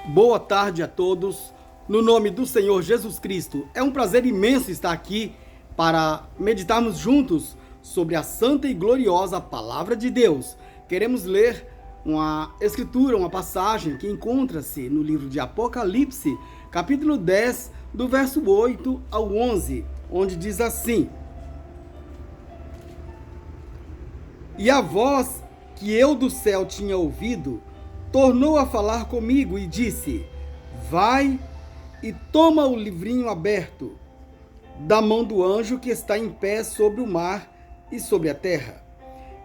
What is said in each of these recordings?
Boa tarde a todos, no nome do Senhor Jesus Cristo. É um prazer imenso estar aqui para meditarmos juntos sobre a santa e gloriosa Palavra de Deus. Queremos ler uma escritura, uma passagem que encontra-se no livro de Apocalipse, capítulo 10, do verso 8 ao 11, onde diz assim: E a voz que eu do céu tinha ouvido tornou a falar comigo e disse: Vai e toma o livrinho aberto da mão do anjo que está em pé sobre o mar e sobre a terra.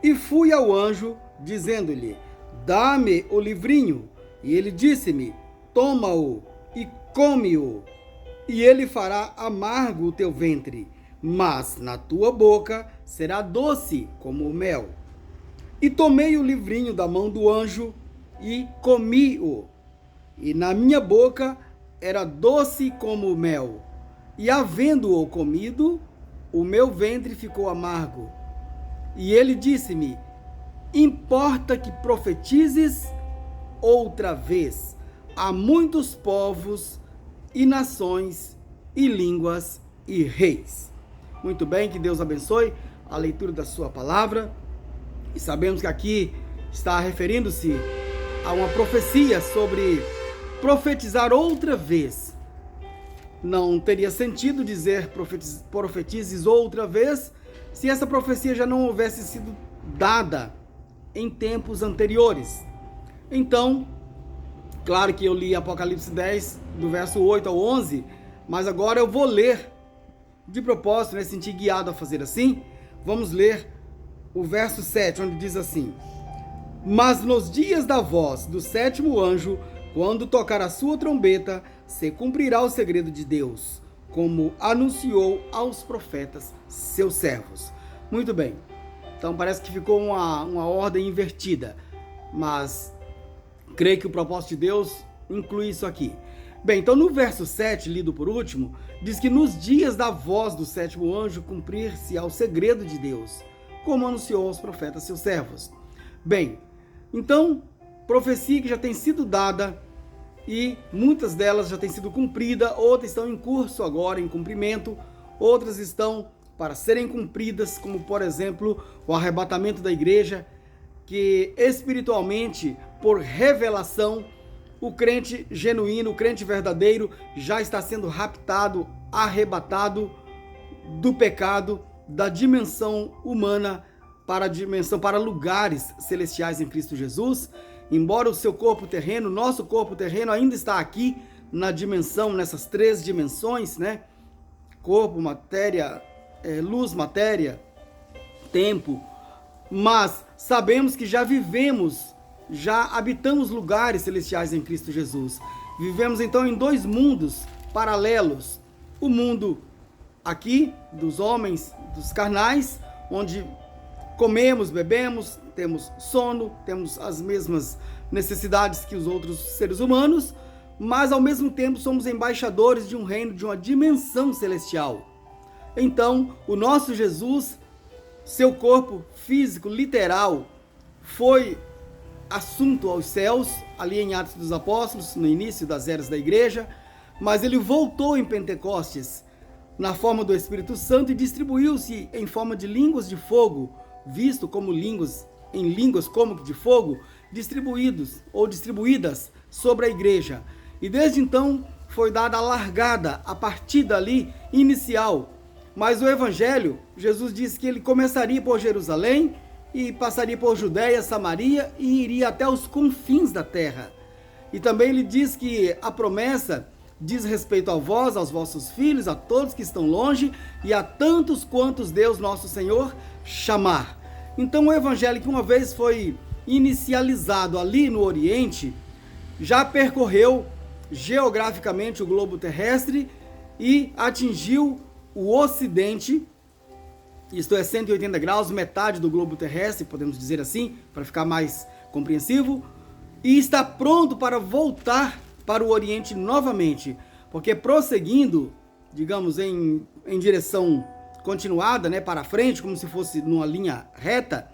E fui ao anjo, dizendo-lhe: Dá-me o livrinho. E ele disse-me: Toma-o e come-o, e ele fará amargo o teu ventre, mas na tua boca será doce como o mel. E tomei o livrinho da mão do anjo e comi-o, e na minha boca era doce como o mel, e havendo-o comido, o meu ventre ficou amargo. E ele disse-me: Importa que profetizes outra vez a muitos povos e nações e línguas e reis. Muito bem, que Deus abençoe a leitura da sua palavra. E sabemos que aqui está referindo-se a uma profecia sobre profetizar outra vez. Não teria sentido dizer profetizes outra vez se essa profecia já não houvesse sido dada em tempos anteriores. Então, claro que eu li Apocalipse 10, do verso 8 ao 11, mas agora eu vou ler de propósito, né, sentir guiado a fazer assim. Vamos ler o verso 7, onde diz assim: Mas nos dias da voz do sétimo anjo, quando tocar a sua trombeta, se cumprirá o segredo de Deus, como anunciou aos profetas, seus servos. Muito bem. Então parece que ficou uma ordem invertida, mas creio que o propósito de Deus inclui isso aqui. Bem, então no verso 7, lido por último, diz que nos dias da voz do sétimo anjo cumprir-se ao segredo de Deus, como anunciou aos profetas, seus servos. Bem, então, profecia que já tem sido dada e muitas delas já têm sido cumpridas, outras estão em curso agora, em cumprimento, outras estão para serem cumpridas, como por exemplo, o arrebatamento da igreja, que espiritualmente, por revelação, o crente genuíno, o crente verdadeiro, já está sendo raptado, arrebatado do pecado, da dimensão humana para lugares celestiais em Cristo Jesus. Embora o seu corpo terreno, nosso corpo terreno ainda está aqui na dimensão, nessas três dimensões, né? Corpo, matéria, luz, matéria, tempo. Mas sabemos que já vivemos, já habitamos lugares celestiais em Cristo Jesus. Vivemos então em dois mundos paralelos. O mundo aqui dos homens, dos carnais, onde comemos, bebemos, temos sono, temos as mesmas necessidades que os outros seres humanos, mas ao mesmo tempo somos embaixadores de um reino, de uma dimensão celestial. Então, o nosso Jesus, seu corpo físico, literal, foi assunto aos céus, ali em Atos dos Apóstolos, no início das eras da igreja, mas ele voltou em Pentecostes, na forma do Espírito Santo, e distribuiu-se em forma de línguas de fogo, visto como línguas como de fogo, distribuídos ou distribuídas sobre a igreja. E desde então foi dada a largada, a partida ali inicial. Mas o evangelho, Jesus disse que ele começaria por Jerusalém e passaria por Judéia, Samaria e iria até os confins da terra. E também ele diz que a promessa diz respeito a vós, aos vossos filhos, a todos que estão longe e a tantos quantos Deus nosso Senhor chamar. Então o evangelho, que uma vez foi inicializado ali no Oriente, já percorreu geograficamente o globo terrestre e atingiu o Ocidente, isto é 180 graus, metade do globo terrestre, podemos dizer assim, para ficar mais compreensivo, e está pronto para voltar para o Oriente novamente, porque prosseguindo, digamos, em direção continuada, né, para frente, como se fosse numa linha reta,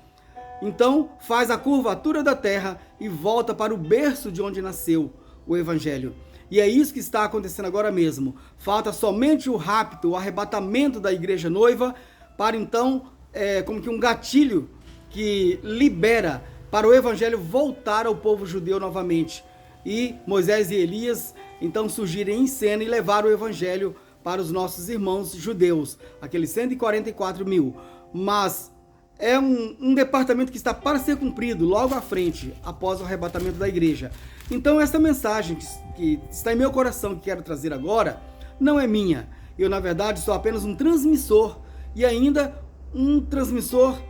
então faz a curvatura da terra e volta para o berço de onde nasceu, o evangelho. E é isso que está acontecendo agora mesmo. Falta somente o rapto, o arrebatamento da igreja noiva, para então, como que um gatilho que libera para o evangelho voltar ao povo judeu novamente. E Moisés e Elias então surgirem em cena e levar o evangelho para os nossos irmãos judeus, aqueles 144 mil. Mas é um departamento que está para ser cumprido logo à frente, após o arrebatamento da igreja. Então essa mensagem que está em meu coração, que quero trazer agora, não é minha. Eu, na verdade, sou apenas um transmissor, e ainda um transmissor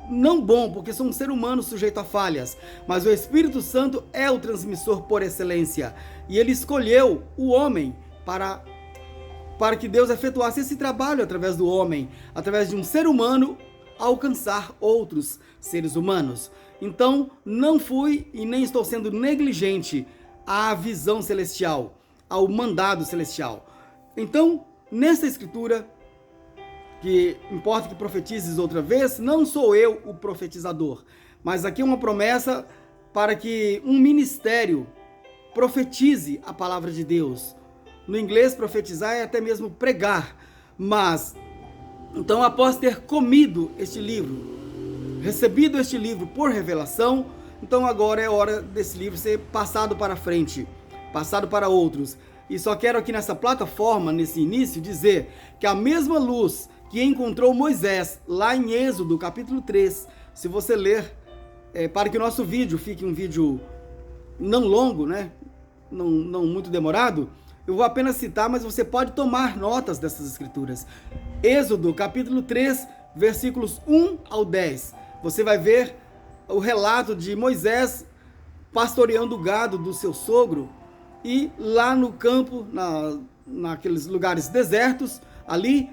não bom, porque sou um ser humano sujeito a falhas, mas o Espírito Santo é o transmissor por excelência, e ele escolheu o homem para que Deus efetuasse esse trabalho através do homem, através de um ser humano, alcançar outros seres humanos. Então, não fui e nem estou sendo negligente à visão celestial, ao mandado celestial. Então, nessa escritura, que importa que profetizes outra vez, não sou eu o profetizador, mas aqui é uma promessa para que um ministério profetize a palavra de Deus. No inglês, profetizar é até mesmo pregar, mas então, após ter comido este livro, recebido este livro por revelação, então agora é hora desse livro ser passado para frente, passado para outros. E só quero aqui nessa plataforma, nesse início, dizer que a mesma luz que encontrou Moisés lá em Êxodo, capítulo 3, se você ler, para que o nosso vídeo fique um vídeo não longo, né? Não muito demorado, eu vou apenas citar, mas você pode tomar notas dessas escrituras. Êxodo, capítulo 3, versículos 1 ao 10. Você vai ver o relato de Moisés pastoreando o gado do seu sogro, e lá no campo, naqueles lugares desertos, ali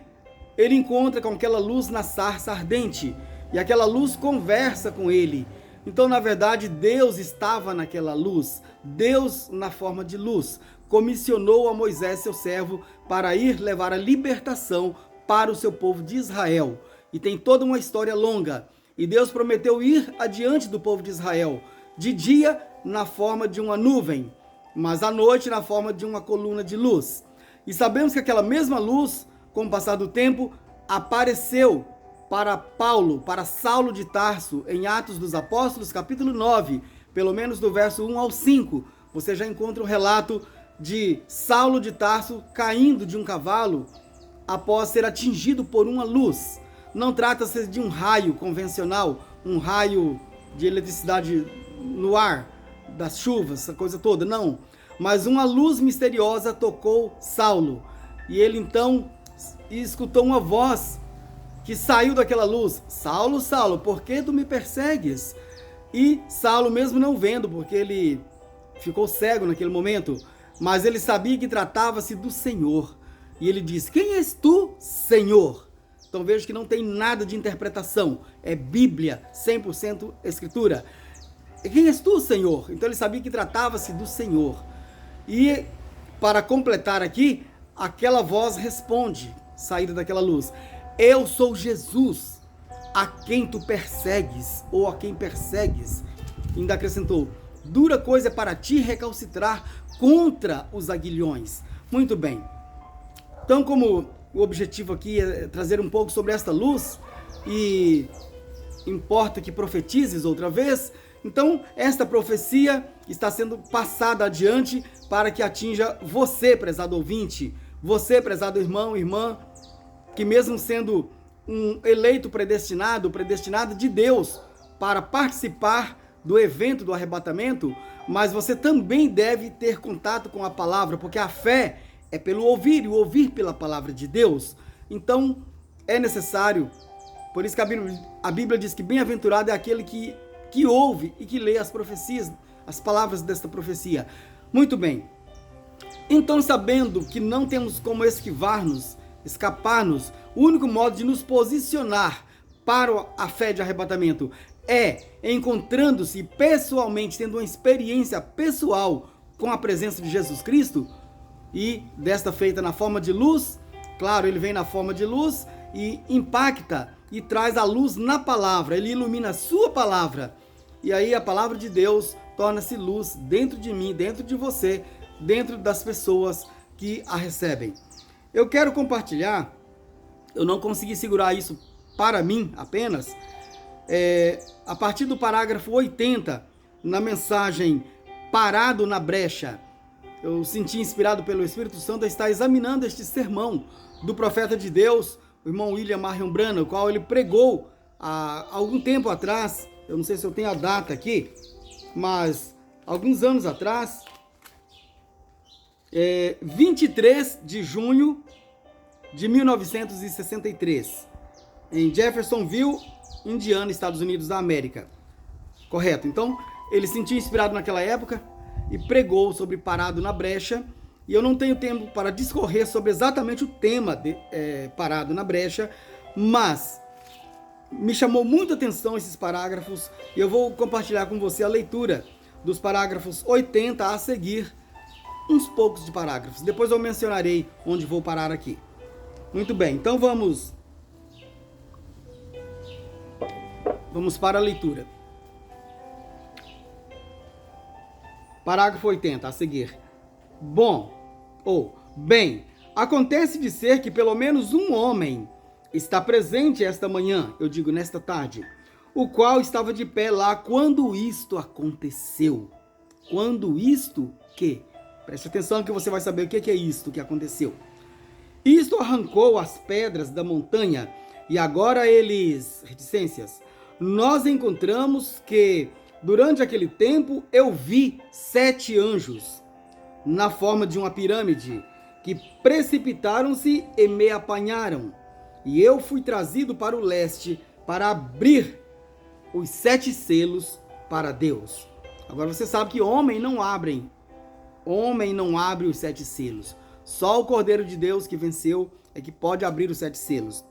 ele encontra com aquela luz na sarça ardente, e aquela luz conversa com ele. Então, na verdade, Deus estava naquela luz. Deus, na forma de luz, comissionou a Moisés, seu servo, para ir levar a libertação para o seu povo de Israel. E tem toda uma história longa. E Deus prometeu ir adiante do povo de Israel, de dia na forma de uma nuvem, mas à noite na forma de uma coluna de luz. E sabemos que aquela mesma luz, com o passar do tempo, apareceu para Paulo, para Saulo de Tarso, em Atos dos Apóstolos, capítulo 9, pelo menos do verso 1 ao 5. Você já encontra o relato de Saulo de Tarso caindo de um cavalo após ser atingido por uma luz. Não trata-se de um raio convencional, um raio de eletricidade no ar, das chuvas, essa coisa toda, não. Mas uma luz misteriosa tocou Saulo, e ele então escutou uma voz que saiu daquela luz: Saulo, Saulo, por que tu me persegues? E Saulo, mesmo não vendo, porque ele ficou cego naquele momento, mas ele sabia que tratava-se do Senhor. E ele disse: quem és tu, Senhor? Então veja que não tem nada de interpretação. É Bíblia, 100% escritura. Quem és tu, Senhor? Então ele sabia que tratava-se do Senhor. E para completar aqui, aquela voz responde, saída daquela luz: eu sou Jesus, a quem tu persegues, ou a quem persegues. E ainda acrescentou: dura coisa é para ti recalcitrar contra os aguilhões. Muito bem. Então, como o objetivo aqui é trazer um pouco sobre esta luz, e importa que profetizes outra vez, então esta profecia está sendo passada adiante para que atinja você, prezado ouvinte, você, prezado irmão, irmã, que mesmo sendo um eleito predestinado de Deus para participar do evento do arrebatamento, mas você também deve ter contato com a palavra, porque a fé é pelo ouvir, e o ouvir pela palavra de Deus. Então, é necessário, por isso que a Bíblia diz que bem-aventurado é aquele que ouve e que lê as profecias, as palavras desta profecia. Muito bem. Então, sabendo que não temos como escapar-nos, o único modo de nos posicionar para a fé de arrebatamento é encontrando-se pessoalmente, tendo uma experiência pessoal com a presença de Jesus Cristo, e desta feita na forma de luz. Claro, ele vem na forma de luz e impacta e traz a luz na palavra, ele ilumina a sua palavra, e aí a palavra de Deus torna-se luz dentro de mim, dentro de você, dentro das pessoas que a recebem. Eu quero compartilhar, eu não consegui segurar isso para mim apenas, a partir do parágrafo 80, na mensagem Parado na Brecha. Eu senti inspirado pelo Espírito Santo a estar examinando este sermão do profeta de Deus, o irmão William Marion Branham, o qual ele pregou há algum tempo atrás. Eu não sei se eu tenho a data aqui, mas alguns anos atrás, 23 de junho de 1963, em Jeffersonville, Indiana, Estados Unidos da América. Correto? Então, ele se sentiu inspirado naquela época e pregou sobre Parado na Brecha. E eu não tenho tempo para discorrer sobre exatamente o tema de Parado na Brecha, mas me chamou muita atenção esses parágrafos e eu vou compartilhar com você a leitura dos parágrafos 80 a seguir, uns poucos de parágrafos. Depois eu mencionarei onde vou parar aqui. Muito bem, então vamos para a leitura. Parágrafo 80, a seguir. Bem, acontece de ser que pelo menos um homem está presente esta manhã, eu digo nesta tarde, o qual estava de pé lá quando isto aconteceu. Quando isto que? Preste atenção que você vai saber o que é isto que aconteceu. Isto arrancou as pedras da montanha e agora reticências. Nós encontramos que durante aquele tempo eu vi 7 anjos na forma de uma pirâmide que precipitaram-se e me apanharam. E eu fui trazido para o leste para abrir os 7 selos para Deus. Agora você sabe que homem não abre os 7 selos. Só o Cordeiro de Deus que venceu é que pode abrir os 7 selos.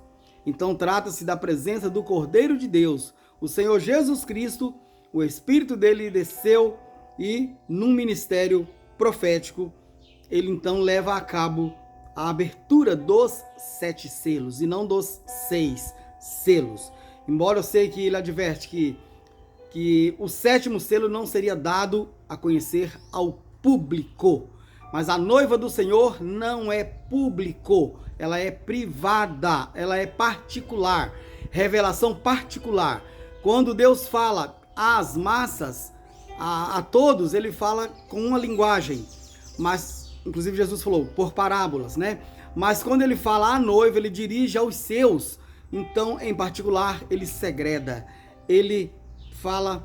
Então trata-se da presença do Cordeiro de Deus, o Senhor Jesus Cristo. O Espírito dele desceu e num ministério profético, ele então leva a cabo a abertura dos 7 selos e não dos 6 selos. Embora eu sei que ele adverte que o 7º selo não seria dado a conhecer ao público. Mas a noiva do Senhor não é público, ela é privada, ela é particular, revelação particular. Quando Deus fala às massas, a todos, ele fala com uma linguagem, mas inclusive Jesus falou por parábolas, né? Mas quando ele fala à noiva, ele dirige aos seus, então em particular ele segreda, ele fala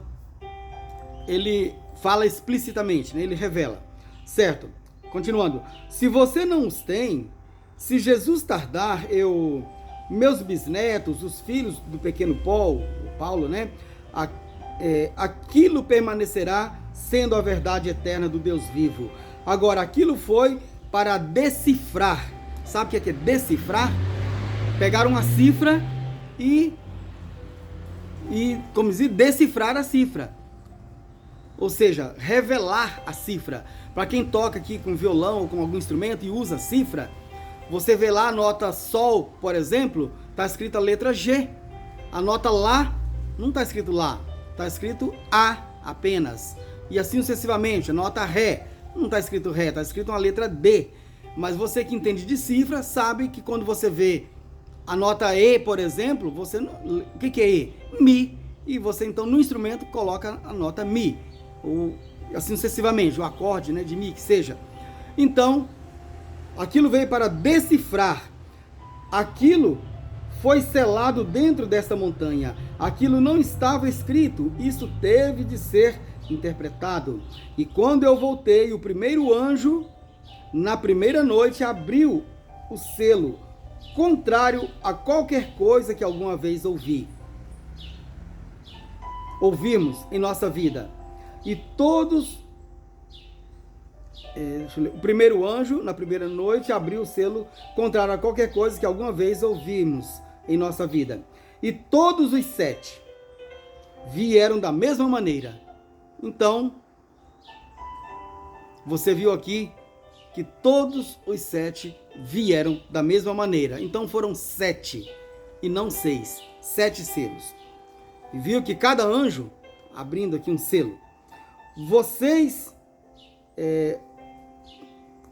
explicitamente, né? Ele revela, certo? Continuando, se você não os tem, se Jesus tardar, meus bisnetos, os filhos do pequeno Paulo, né? Aquilo permanecerá sendo a verdade eterna do Deus vivo. Agora, aquilo foi para decifrar. Sabe o que é decifrar? Pegar uma cifra e como dizer, decifrar a cifra. Ou seja, revelar a cifra. Para quem toca aqui com violão ou com algum instrumento e usa cifra, você vê lá a nota Sol, por exemplo, está escrita a letra G. A nota Lá não está escrito Lá, está escrito A apenas. E assim sucessivamente, a nota Ré não está escrito Ré, está escrito uma letra D. Mas você que entende de cifra sabe que quando você vê a nota E, por exemplo, o que é E? Mi. E você então no instrumento coloca a nota Mi. Ou assim sucessivamente, o acorde, né, de Mi que seja. Então, aquilo veio para decifrar. Aquilo foi selado dentro dessa montanha. Aquilo não estava escrito. Isso teve de ser interpretado. E quando eu voltei, o primeiro anjo, na primeira noite, abriu o selo, contrário a qualquer coisa que alguma vez ouvimos em nossa vida. E todos, o primeiro anjo, na primeira noite, abriu o selo, contrário a qualquer coisa que alguma vez ouvimos em nossa vida. E todos os 7 vieram da mesma maneira. Então, você viu aqui que todos os 7 vieram da mesma maneira. Então foram 7 e não 6. 7 selos. E viu que cada anjo, abrindo aqui um selo, Vocês,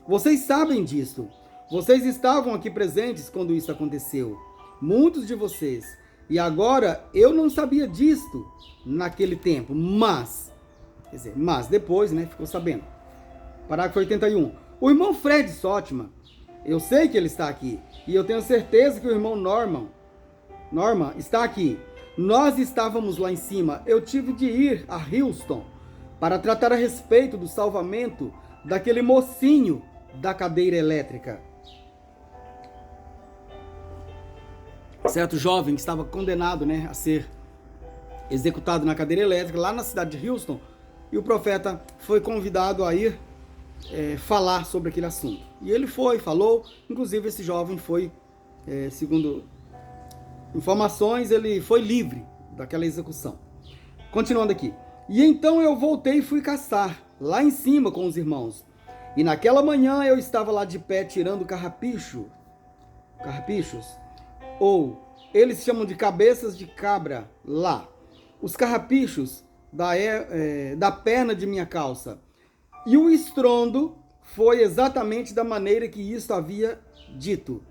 vocês sabem disso. Vocês estavam aqui presentes quando isso aconteceu. Muitos de vocês. E agora, eu não sabia disto naquele tempo, mas depois, né, ficou sabendo. Parágrafo 81. O irmão Fred Sotman, eu sei que ele está aqui, e eu tenho certeza que o irmão Norman está aqui. Nós estávamos lá em cima. Eu tive de ir a Houston para tratar a respeito do salvamento daquele mocinho da cadeira elétrica. Certo jovem que estava condenado, né, a ser executado na cadeira elétrica lá na cidade de Houston, e o profeta foi convidado a ir falar sobre aquele assunto. E ele falou, inclusive esse jovem foi, segundo informações, ele foi livre daquela execução. Continuando aqui. E então eu voltei e fui caçar, lá em cima com os irmãos. E naquela manhã eu estava lá de pé tirando carrapichos, ou eles chamam de cabeças de cabra lá. Os carrapichos da perna de minha calça. E o estrondo foi exatamente da maneira que isso havia dito.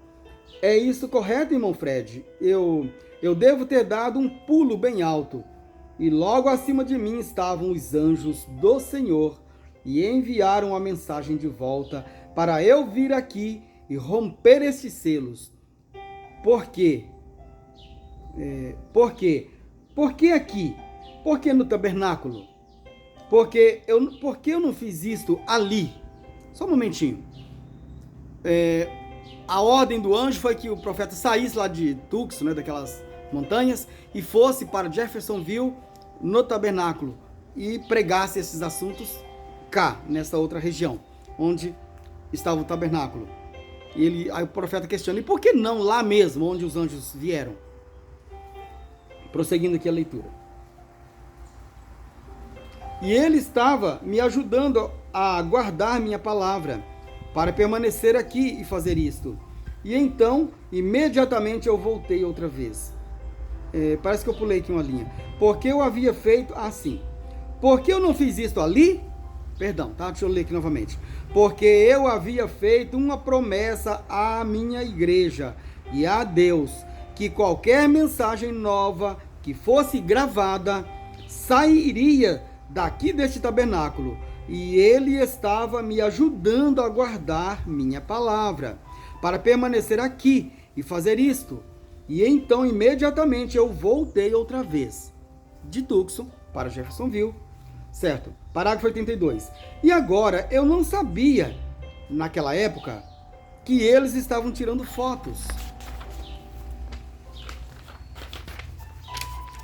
É isso correto, irmão Fred? Eu devo ter dado um pulo bem alto. E logo acima de mim estavam os anjos do Senhor e enviaram a mensagem de volta para eu vir aqui e romper estes selos. Por quê? Por quê? Por que aqui? Por que no tabernáculo? Por que eu não fiz isto ali? Só um momentinho. A ordem do anjo foi que o profeta saísse lá de Tucson, né, daquelas montanhas, e fosse para Jeffersonville, no tabernáculo, e pregasse esses assuntos cá, nessa outra região, onde estava o tabernáculo. Aí o profeta questiona, e por que não lá mesmo, onde os anjos vieram? Prosseguindo aqui a leitura. E ele estava me ajudando a guardar minha palavra, para permanecer aqui e fazer isto. E então, imediatamente eu voltei outra vez. Parece que eu pulei aqui uma linha. Porque eu havia feito assim. Porque eu não fiz isto ali? Perdão, tá? Deixa eu ler aqui novamente. Porque eu havia feito uma promessa à minha igreja e a Deus, que qualquer mensagem nova que fosse gravada sairia daqui deste tabernáculo. E ele estava me ajudando a guardar minha palavra, para permanecer aqui e fazer isto. E então, imediatamente, eu voltei outra vez, de Tucson para Jeffersonville, certo? Parágrafo 82. E agora, eu não sabia, naquela época, que eles estavam tirando fotos.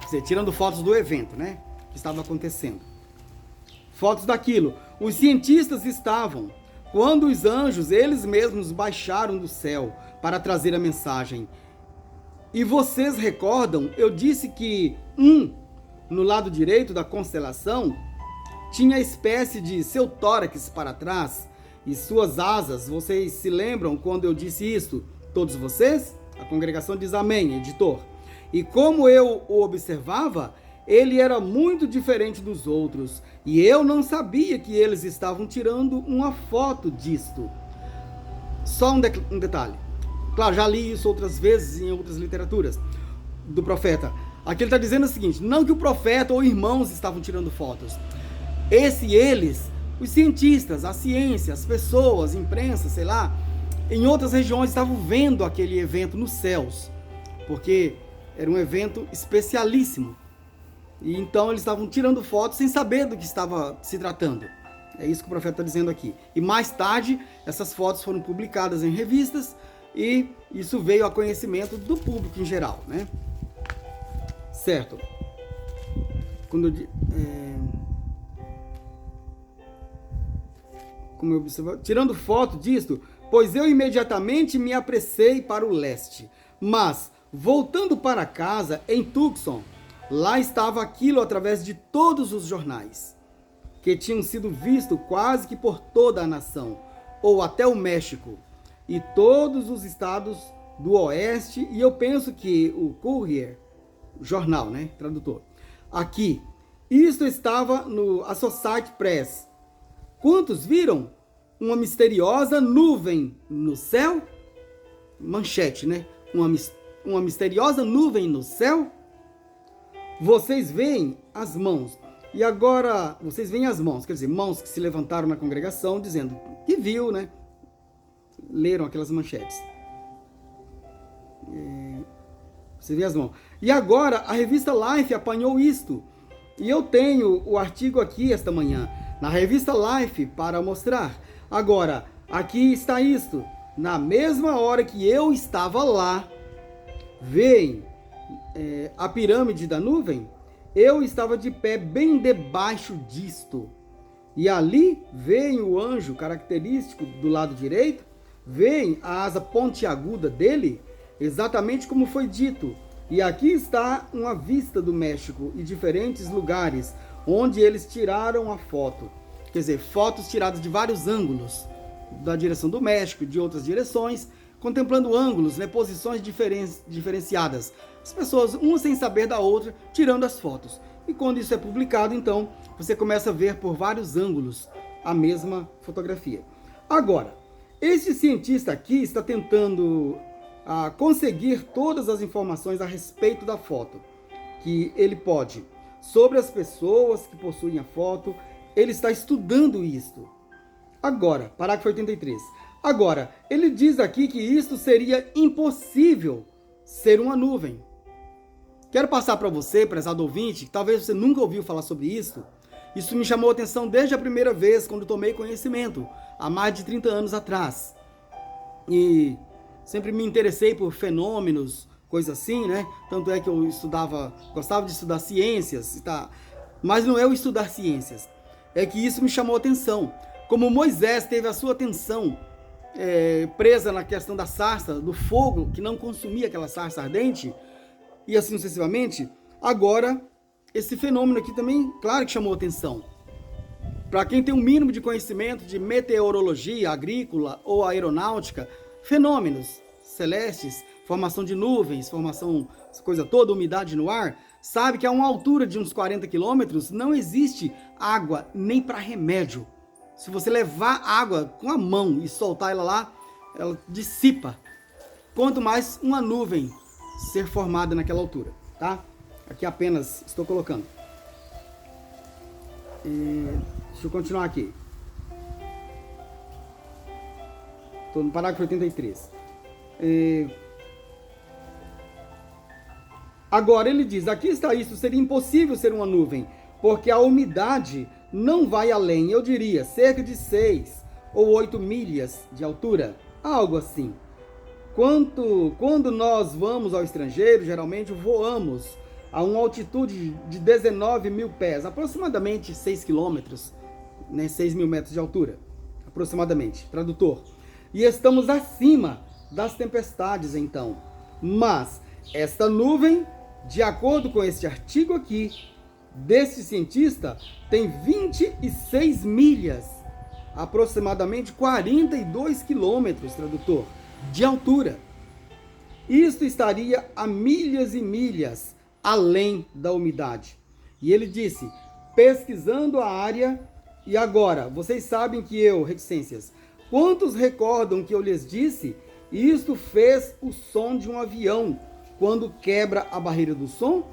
Quer dizer, tirando fotos do evento, né? Que estava acontecendo. Fotos daquilo. Os cientistas estavam, quando os anjos, eles mesmos baixaram do céu para trazer a mensagem. E vocês recordam, eu disse que no lado direito da constelação, tinha a espécie de seu tórax para trás e suas asas. Vocês se lembram quando eu disse isso? Todos vocês? A congregação diz amém, editor. E como eu o observava, ele era muito diferente dos outros, e eu não sabia que eles estavam tirando uma foto disto. Só um detalhe. Claro, já li isso outras vezes em outras literaturas do profeta. Aqui ele está dizendo o seguinte, não que o profeta ou irmãos estavam tirando fotos. Eles, os cientistas, a ciência, as pessoas, a imprensa, sei lá, em outras regiões estavam vendo aquele evento nos céus, porque era um evento especialíssimo. E então eles estavam tirando fotos sem saber do que estava se tratando. É isso que o profeta está dizendo aqui. E mais tarde, essas fotos foram publicadas em revistas e isso veio a conhecimento do público em geral, né? Certo. Quando como eu observo, tirando foto disto, pois eu imediatamente me apressei para o leste. Mas, voltando para casa, em Tucson, lá estava aquilo através de todos os jornais, que tinham sido vistos quase que por toda a nação, ou até o México, e todos os estados do oeste, e eu penso que o Courier, jornal, né, tradutor, aqui, Isto estava no Associated Press. Quantos viram uma misteriosa nuvem no céu? Manchete, né? Uma misteriosa nuvem no céu? Vocês veem as mãos. E agora, vocês veem as mãos, quer dizer, mãos que se levantaram na congregação dizendo que viu, né? Leram aquelas manchetes. Você vê as mãos. E agora, a revista Life apanhou isto. E eu tenho o artigo aqui esta manhã, na revista Life, para mostrar. Agora, aqui está isto. Na mesma hora que eu estava lá, veem a pirâmide da nuvem? Eu estava de pé bem debaixo disto. E ali vem o anjo característico do lado direito, vem a asa pontiaguda dele, exatamente como foi dito. E aqui está uma vista do México e diferentes lugares onde eles tiraram a foto. Quer dizer, fotos tiradas de vários ângulos, da direção do México, de outras direções, contemplando ângulos, né, posições diferenciadas. As pessoas, uma sem saber da outra, tirando as fotos. E quando isso é publicado, então, você começa a ver por vários ângulos a mesma fotografia. Agora, esse cientista aqui está tentando conseguir todas as informações a respeito da foto, que ele pode, sobre as pessoas que possuem a foto. Ele está estudando isto. Agora, parágrafo 83. Agora, ele diz aqui que isto seria impossível ser uma nuvem. Quero passar para você, prezado ouvinte, que talvez você nunca ouviu falar sobre isso. Isso me chamou a atenção desde a primeira vez, quando tomei conhecimento, há mais de 30 anos atrás. E sempre me interessei por fenômenos, coisas assim, né? Tanto é que eu gostava de estudar ciências, tá? Mas não é o estudar ciências. É que isso me chamou a atenção. Como Moisés teve a sua atenção presa na questão da sarça, do fogo, que não consumia aquela sarça ardente, e assim sucessivamente, agora, esse fenômeno aqui também, claro que chamou a atenção. Para quem tem um mínimo de conhecimento de meteorologia agrícola ou aeronáutica, fenômenos celestes, formação de nuvens, formação, essa coisa toda, umidade no ar, sabe que a uma altura de uns 40 quilômetros não existe água nem para remédio. Se você levar água com a mão e soltar ela lá, ela dissipa. Quanto mais uma nuvem ser formada naquela altura, tá? Aqui apenas estou colocando. Deixa eu continuar aqui. Estou no parágrafo 83. Agora ele diz, aqui está isso, seria impossível ser uma nuvem, porque a umidade não vai além, eu diria, cerca de 6 ou 8 milhas de altura, algo assim. Quando nós vamos ao estrangeiro, geralmente voamos a uma altitude de 19 mil pés, aproximadamente 6 quilômetros, né, 6 mil metros de altura, aproximadamente, tradutor. E estamos acima das tempestades, então. Mas esta nuvem, de acordo com este artigo aqui, desse cientista, tem 26 milhas, aproximadamente 42 quilômetros, tradutor, de altura. Isto estaria a milhas e milhas além da umidade. E ele disse, pesquisando a área, e agora, vocês sabem que reticências, quantos recordam que eu lhes disse? Isto fez o som de um avião, quando quebra a barreira do som?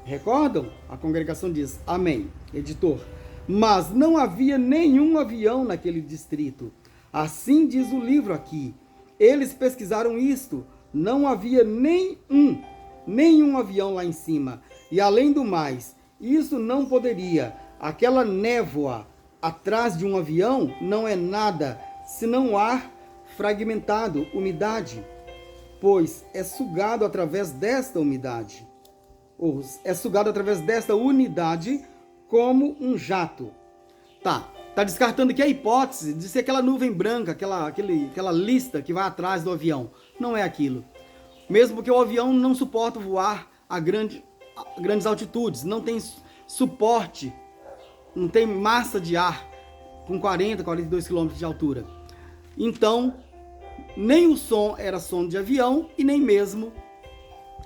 Recordam? A congregação diz, amém, editor. Mas não havia nenhum avião naquele distrito. Assim diz o livro aqui. Eles pesquisaram isto. Não havia nenhum avião lá em cima. E além do mais, isso não poderia. Aquela névoa atrás de um avião não é nada, senão ar fragmentado, umidade. Pois é sugado através desta umidade. Ou é sugado através desta unidade como um jato. Tá descartando aqui a hipótese de ser aquela nuvem branca, aquela lista que vai atrás do avião. Não é aquilo. Mesmo porque o avião não suporta voar a grandes altitudes, não tem suporte, não tem massa de ar com 40, 42 km de altura. Então, nem o som era som de avião e nem mesmo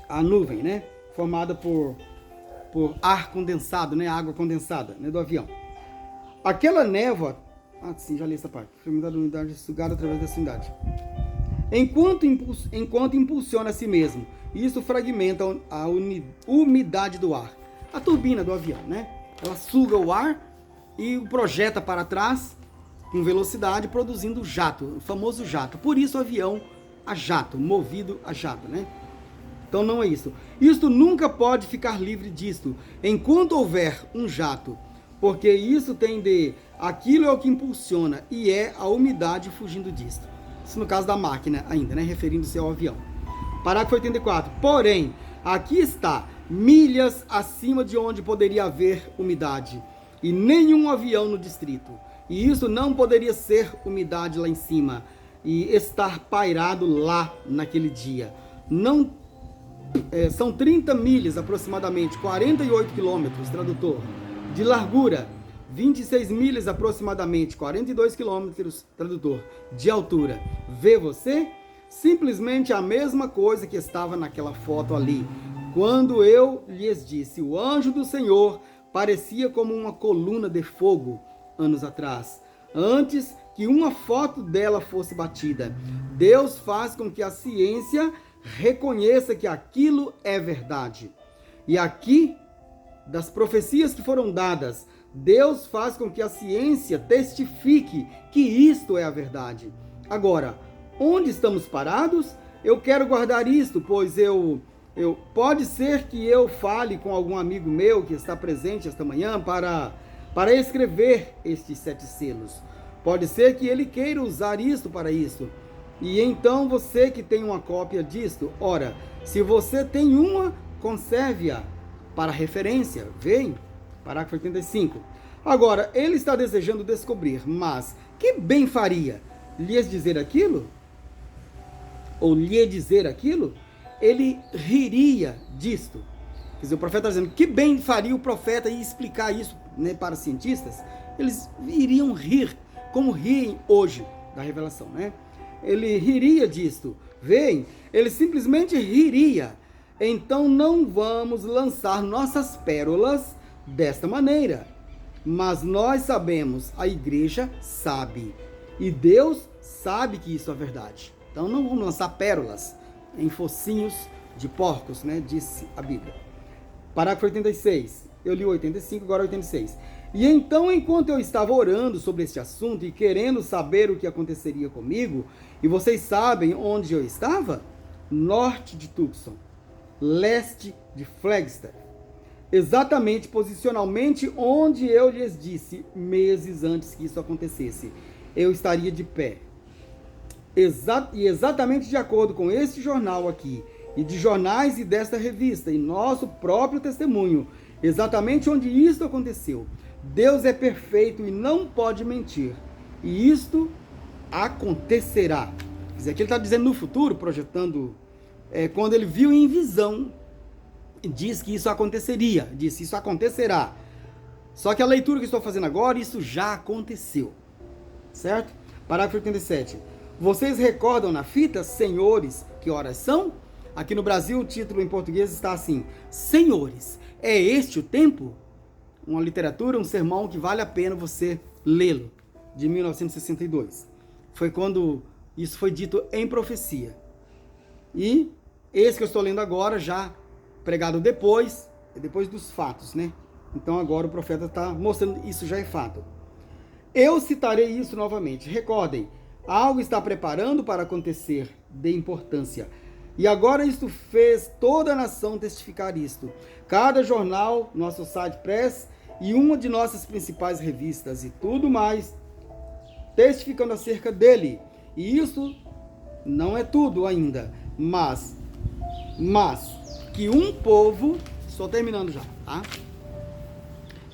a nuvem, né? Formada por por ar condensado, né? Água condensada, né? Do avião. Aquela névoa... Ah, sim, já li essa parte. Umidade da umidade sugada através da umidade. Enquanto impulsiona a si mesmo. Isso fragmenta a umidade do ar. A turbina do avião, né? Ela suga o ar e o projeta para trás com velocidade, produzindo jato, o famoso jato. Por isso o avião a jato, movido a jato, né? Então não é isso. Isto nunca pode ficar livre disto, enquanto houver um jato, porque isso tem de... Aquilo é o que impulsiona e é a umidade fugindo disto. Isso no caso da máquina ainda, né? Referindo-se ao avião. Parágrafo 84. Porém, aqui está, milhas acima de onde poderia haver umidade, e nenhum avião no distrito. E isso não poderia ser umidade lá em cima e estar pairado lá naquele dia. Não, são 30 milhas aproximadamente, 48 quilômetros, tradutor, de largura, 26 milhas aproximadamente, 42 quilômetros, tradutor, de altura. Vê você? Simplesmente a mesma coisa que estava naquela foto ali. Quando eu lhes disse, o anjo do Senhor parecia como uma coluna de fogo, anos atrás, antes que uma foto dela fosse batida. Deus faz com que a ciência reconheça que aquilo é verdade. E aqui, das profecias que foram dadas, Deus faz com que a ciência testifique que isto é a verdade. Agora, onde estamos parados? Eu quero guardar isto, pois pode ser que eu fale com algum amigo meu que está presente esta manhã para escrever estes 7 selos. Pode ser que ele queira usar isto para isso. E então você que tem uma cópia disto, ora, se você tem uma, conserve-a para referência. Vem, parágrafo 85. Agora, ele está desejando descobrir, mas que bem faria lhes dizer aquilo? Ou lhe dizer aquilo? Ele riria disto. Quer dizer, o profeta está dizendo, que bem faria o profeta ir explicar isso, né, para os cientistas? Eles iriam rir, como riem hoje da revelação, né? Ele riria disto. Veem? Ele simplesmente riria. Então não vamos lançar nossas pérolas desta maneira. Mas nós sabemos, a igreja sabe. E Deus sabe que isso é verdade. Então não vamos lançar pérolas em focinhos de porcos, né? Disse a Bíblia. Parágrafo 86. Eu li o 85, agora 86. E então, enquanto eu estava orando sobre este assunto e querendo saber o que aconteceria comigo, e vocês sabem onde eu estava? Norte de Tucson, leste de Flagstaff. Exatamente, posicionalmente, onde eu lhes disse, meses antes que isso acontecesse, eu estaria de pé. E exatamente de acordo com este jornal aqui, e de jornais e desta revista, e nosso próprio testemunho, exatamente onde isto aconteceu. Deus é perfeito e não pode mentir. E isto acontecerá. Quer dizer, aqui ele está dizendo no futuro, projetando, quando ele viu em visão, diz que isso aconteceria, disse isso acontecerá. Só que a leitura que estou fazendo agora, isso já aconteceu. Certo? Parágrafo 87. Vocês recordam na fita, senhores, que horas são? Aqui no Brasil o título em português está assim, Senhores, é este o tempo? Uma literatura, um sermão que vale a pena você lê-lo, de 1962. Foi quando isso foi dito em profecia. E esse que eu estou lendo agora, já pregado depois dos fatos, né? Então agora o profeta está mostrando isso já é fato. Eu citarei isso novamente. Recordem, algo está preparando para acontecer de importância. E agora isto fez toda a nação testificar isto. Cada jornal, nosso site press e uma de nossas principais revistas e tudo mais, testificando acerca dele. E isso não é tudo ainda, mas que um povo, estou terminando já, tá?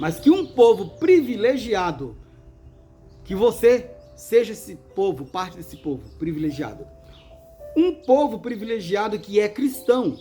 Mas que um povo privilegiado, que você seja esse povo, parte desse povo privilegiado, um povo privilegiado que é cristão,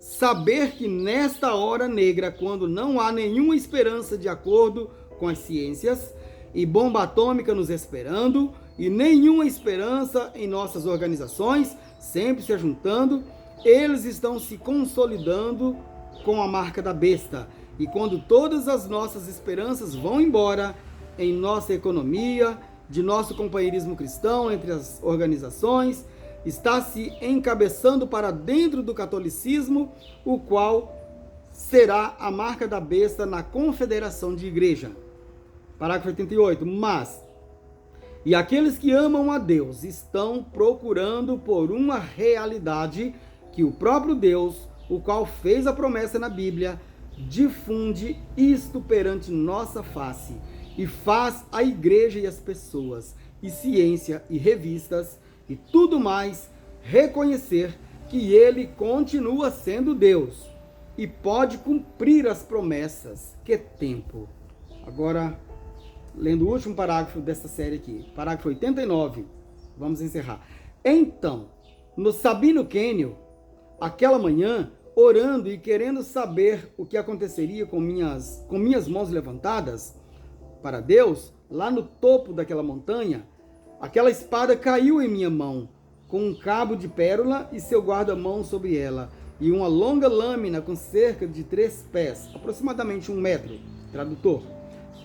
saber que nesta hora negra, quando não há nenhuma esperança de acordo com as ciências, e bomba atômica nos esperando, e nenhuma esperança em nossas organizações, sempre se juntando, eles estão se consolidando com a marca da besta. E quando todas as nossas esperanças vão embora em nossa economia, de nosso companheirismo cristão entre as organizações, está se encabeçando para dentro do catolicismo, o qual será a marca da besta na confederação de igreja. Parágrafo 88. E aqueles que amam a Deus estão procurando por uma realidade que o próprio Deus, o qual fez a promessa na Bíblia, difunde isto perante nossa face e faz a igreja e as pessoas, e ciência e revistas e tudo mais reconhecer que ele continua sendo Deus e pode cumprir as promessas. Que tempo! Agora, lendo o último parágrafo desta série aqui, parágrafo 89, vamos encerrar. Então, no Sabino Canyon, aquela manhã, orando e querendo saber o que aconteceria com minhas mãos levantadas para Deus, lá no topo daquela montanha, aquela espada caiu em minha mão, com um cabo de pérola e seu guarda-mão sobre ela, e uma longa lâmina com cerca de 3 pés, aproximadamente 1 metro, tradutor,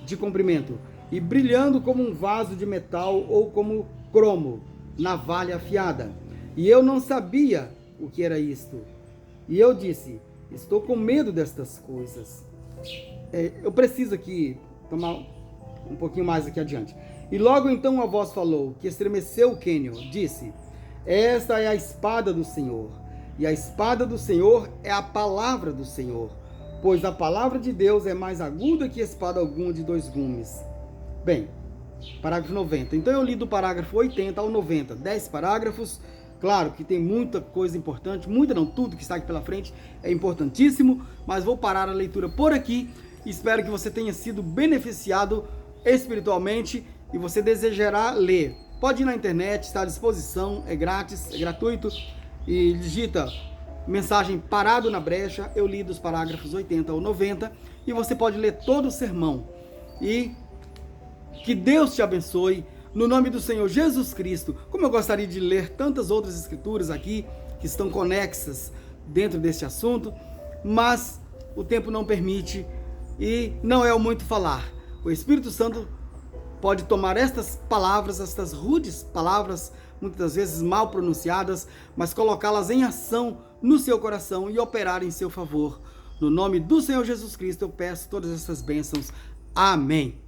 de comprimento, e brilhando como um vaso de metal ou como cromo, navalha afiada. E eu não sabia o que era isto. E eu disse, estou com medo destas coisas. Eu preciso aqui tomar um pouquinho mais aqui adiante. E logo então a voz falou, que estremeceu o cânion, disse, esta é a espada do Senhor. E a espada do Senhor é a palavra do Senhor. Pois a palavra de Deus é mais aguda que espada alguma de 2 gumes. Bem, parágrafo 90. Então eu li do parágrafo 80 ao 90, 10 parágrafos. Claro que tem muita coisa importante, muita não, tudo que está aqui pela frente é importantíssimo, mas vou parar a leitura por aqui. Espero que você tenha sido beneficiado espiritualmente e você desejará ler. Pode ir na internet, está à disposição, é grátis, é gratuito, e digita mensagem Parado na Brecha. Eu li dos parágrafos 80 ao 90 e você pode ler todo o sermão. E que Deus te abençoe. No nome do Senhor Jesus Cristo, como eu gostaria de ler tantas outras escrituras aqui, que estão conexas dentro deste assunto, mas o tempo não permite e não é o muito falar. O Espírito Santo pode tomar estas palavras, estas rudes palavras, muitas vezes mal pronunciadas, mas colocá-las em ação no seu coração e operar em seu favor. No nome do Senhor Jesus Cristo, eu peço todas essas bênçãos. Amém.